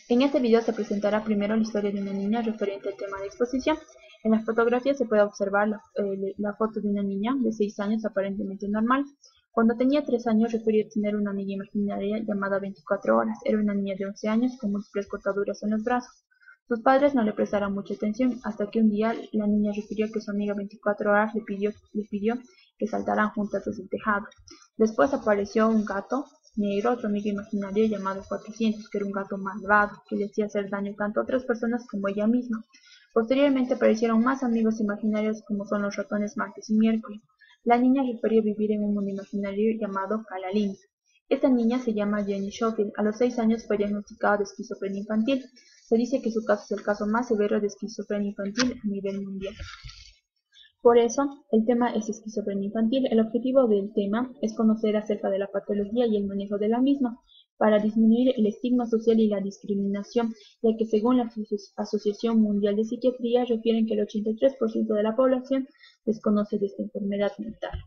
En este video se presentará primero la historia de una niña referente al tema de exposición. En la fotografía se puede observar la foto de una niña de 6 años aparentemente normal. Cuando tenía 3 años refería tener una amiga imaginaria llamada 24 horas. Era una niña de 11 años con múltiples cortaduras en los brazos. Sus padres no le prestaron mucha atención hasta que un día la niña refirió que su amiga 24 horas le pidió que saltaran juntas desde el tejado. Después apareció un gato negro, otro amigo imaginario llamado 400, que era un gato malvado, que le hacía hacer daño tanto a otras personas como a ella misma. Posteriormente aparecieron más amigos imaginarios como son los ratones martes y miércoles. La niña refirió vivir en un mundo imaginario llamado Calalín. Esta niña se llama Jenny Schofield. A los 6 años fue diagnosticada de esquizofrenia infantil. Se dice que su caso es el caso más severo de esquizofrenia infantil a nivel mundial. Por eso, el tema es esquizofrenia infantil. El objetivo del tema es conocer acerca de la patología y el manejo de la misma, para disminuir el estigma social y la discriminación, ya que según la Asociación Mundial de Psiquiatría refieren que el 83% de la población desconoce de esta enfermedad mental.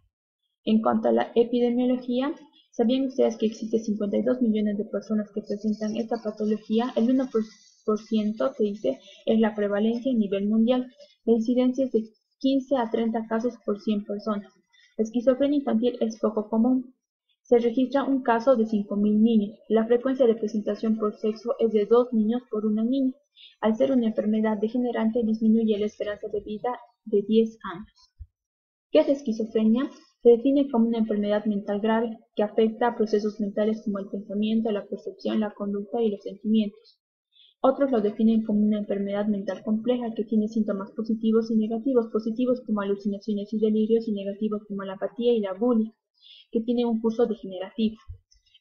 En cuanto a la epidemiología, ¿sabían ustedes que existen 52 millones de personas que presentan esta patología? El 1% se dice es la prevalencia a nivel mundial. La incidencia es de 15 a 30 casos por 100 personas. La esquizofrenia infantil es poco común. Se registra un caso de 5.000 niños. La frecuencia de presentación por sexo es de 2 niños por una niña. Al ser una enfermedad degenerante, disminuye la esperanza de vida de 10 años. ¿Qué es esquizofrenia? Se define como una enfermedad mental grave que afecta a procesos mentales como el pensamiento, la percepción, la conducta y los sentimientos. Otros lo definen como una enfermedad mental compleja que tiene síntomas positivos y negativos, positivos como alucinaciones y delirios y negativos como la apatía y la bulia, que tiene un curso degenerativo.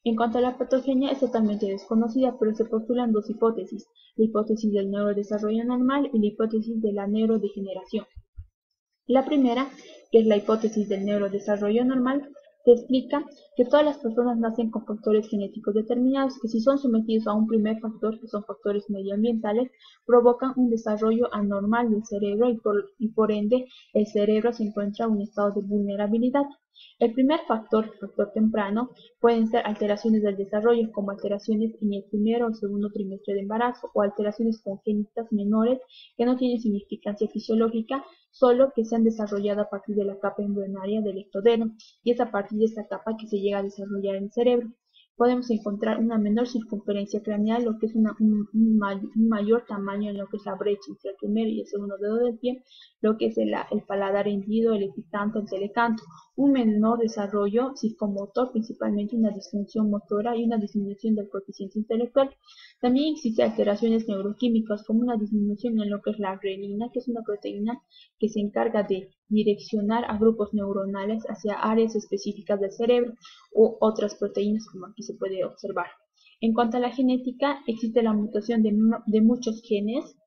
En cuanto a la patogenia, es totalmente desconocida, pero se postulan dos hipótesis: la hipótesis del neurodesarrollo normal y la hipótesis de la neurodegeneración. La primera, que es la hipótesis del neurodesarrollo normal, te explica que todas las personas nacen con factores genéticos determinados que, si son sometidos a un primer factor, que son factores medioambientales, provocan un desarrollo anormal del cerebro y por ende el cerebro se encuentra en un estado de vulnerabilidad. El primer factor temprano, pueden ser alteraciones del desarrollo, como alteraciones en el primero o segundo trimestre de embarazo, o alteraciones congénitas menores que no tienen significancia fisiológica, solo que se han desarrollado a partir de la capa embrionaria del ectodermo, y es a partir de esta capa que se llega a desarrollar en el cerebro. Podemos encontrar una menor circunferencia craneal, lo que es un mayor tamaño en lo que es la brecha entre el primer y el segundo dedo del pie, lo que es el paladar hendido, el epicanto, el telecanto, un menor desarrollo psicomotor, principalmente una disfunción motora y una disminución del coeficiente intelectual. También existen alteraciones neuroquímicas, como una disminución en lo que es la renina, que es una proteína que se encarga de direccionar a grupos neuronales hacia áreas específicas del cerebro, u otras proteínas, como aquí se puede observar. En cuanto a la genética, existe la mutación de muchos genes.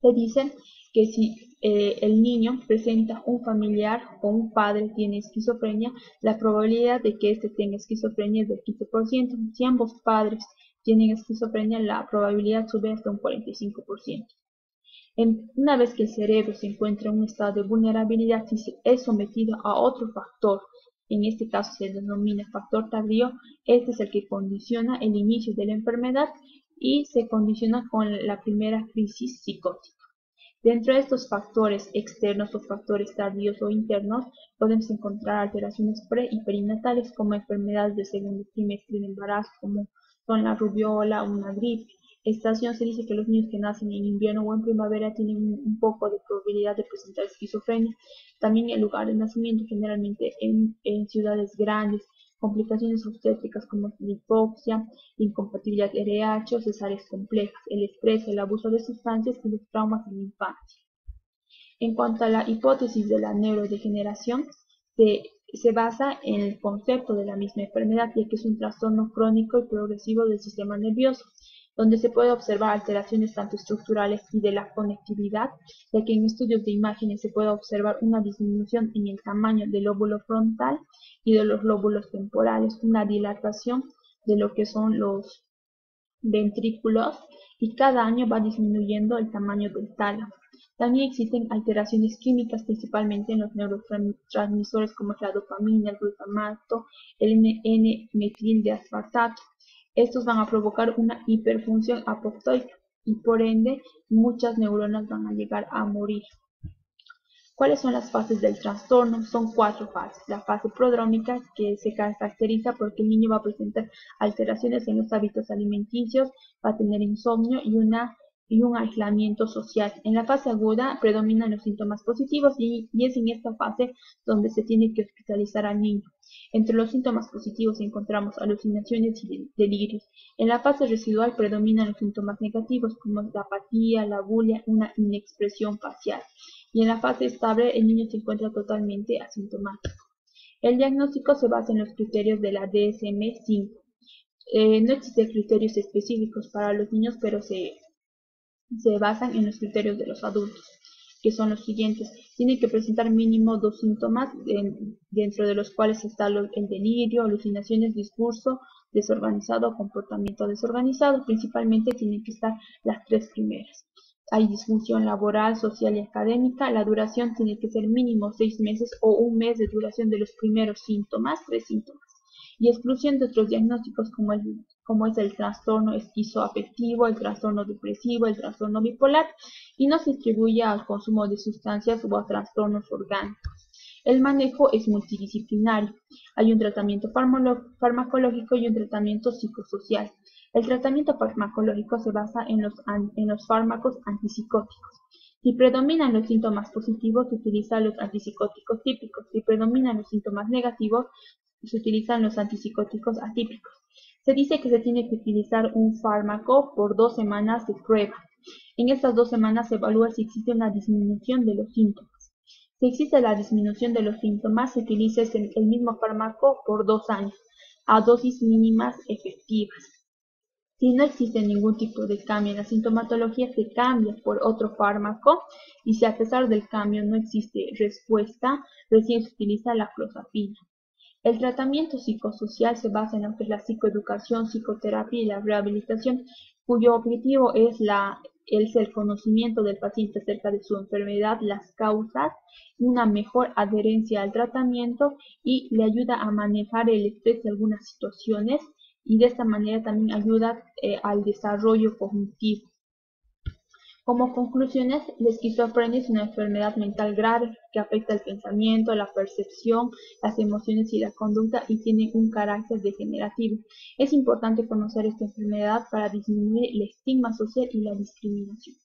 Se dice que si el niño presenta un familiar o un padre tiene esquizofrenia, la probabilidad de que éste tenga esquizofrenia es del 15%. Si ambos padres tienen esquizofrenia, la probabilidad sube hasta un 45%. Una vez que el cerebro se encuentra en un estado de vulnerabilidad, si es sometido a otro factor, en este caso se denomina factor tardío, este es el que condiciona el inicio de la enfermedad y se condiciona con la primera crisis psicótica. Dentro de estos factores externos o factores tardíos o internos, podemos encontrar alteraciones pre y perinatales, como enfermedades de segundo trimestre de embarazo, como son la rubiola o una gripe. Estación: se dice que los niños que nacen en invierno o en primavera tienen un poco de probabilidad de presentar esquizofrenia. También el lugar de nacimiento, generalmente en ciudades grandes. Complicaciones obstétricas como hipoxia, incompatibilidad RH o cesáreas complejas, el estrés, el abuso de sustancias y los traumas en la infancia. En cuanto a la hipótesis de la neurodegeneración, se basa en el concepto de la misma enfermedad, ya que es un trastorno crónico y progresivo del sistema nervioso, donde se puede observar alteraciones tanto estructurales y de la conectividad, ya que en estudios de imágenes se puede observar una disminución en el tamaño del lóbulo frontal y de los lóbulos temporales, una dilatación de lo que son los ventrículos, y cada año va disminuyendo el tamaño del tálamo. También existen alteraciones químicas, principalmente en los neurotransmisores como la dopamina, el glutamato, el N-metil de aspartato. Estos van a provocar una hiperfunción apoptótica y por ende muchas neuronas van a llegar a morir. ¿Cuáles son las fases del trastorno? Son 4 fases. La fase prodrómica, que se caracteriza porque el niño va a presentar alteraciones en los hábitos alimenticios, va a tener insomnio y un aislamiento social. En la fase aguda predominan los síntomas positivos y es en esta fase donde se tiene que hospitalizar al niño. Entre los síntomas positivos encontramos alucinaciones y delirios. En la fase residual predominan los síntomas negativos como la apatía, la bulia, una inexpresión facial. Y en la fase estable el niño se encuentra totalmente asintomático. El diagnóstico se basa en los criterios de la DSM-5. No existen criterios específicos para los niños, pero se basan en los criterios de los adultos, que son los siguientes. Tiene que presentar mínimo 2 síntomas, dentro de los cuales está el delirio, alucinaciones, discurso desorganizado, comportamiento desorganizado. Principalmente tienen que estar las 3 primeras. Hay disfunción laboral, social y académica. La duración tiene que ser mínimo 6 meses o 1 mes de duración de los primeros síntomas, 3 síntomas. Y exclusión de otros diagnósticos como es el trastorno esquizoafectivo, el trastorno depresivo, el trastorno bipolar, y no se atribuye al consumo de sustancias o a trastornos orgánicos. El manejo es multidisciplinario. Hay un tratamiento farmacológico y un tratamiento psicosocial. El tratamiento farmacológico se basa en los fármacos antipsicóticos. Si predominan los síntomas positivos, se utilizan los antipsicóticos típicos. Si predominan los síntomas negativos, se utilizan los antipsicóticos atípicos. Se dice que se tiene que utilizar un fármaco por 2 semanas de prueba. En estas 2 semanas se evalúa si existe una disminución de los síntomas. Si existe la disminución de los síntomas, se utiliza el mismo fármaco por 2 años, a dosis mínimas efectivas. Si no existe ningún tipo de cambio en la sintomatología, se cambia por otro fármaco, y si a pesar del cambio no existe respuesta, recién se utiliza la clozapina. El tratamiento psicosocial se basa en lo que es la psicoeducación, psicoterapia y la rehabilitación, cuyo objetivo es el conocimiento del paciente acerca de su enfermedad, las causas, una mejor adherencia al tratamiento y le ayuda a manejar el estrés de algunas situaciones, y de esta manera también ayuda al desarrollo cognitivo. Como conclusiones, la esquizofrenia es una enfermedad mental grave que afecta el pensamiento, la percepción, las emociones y la conducta, y tiene un carácter degenerativo. Es importante conocer esta enfermedad para disminuir el estigma social y la discriminación.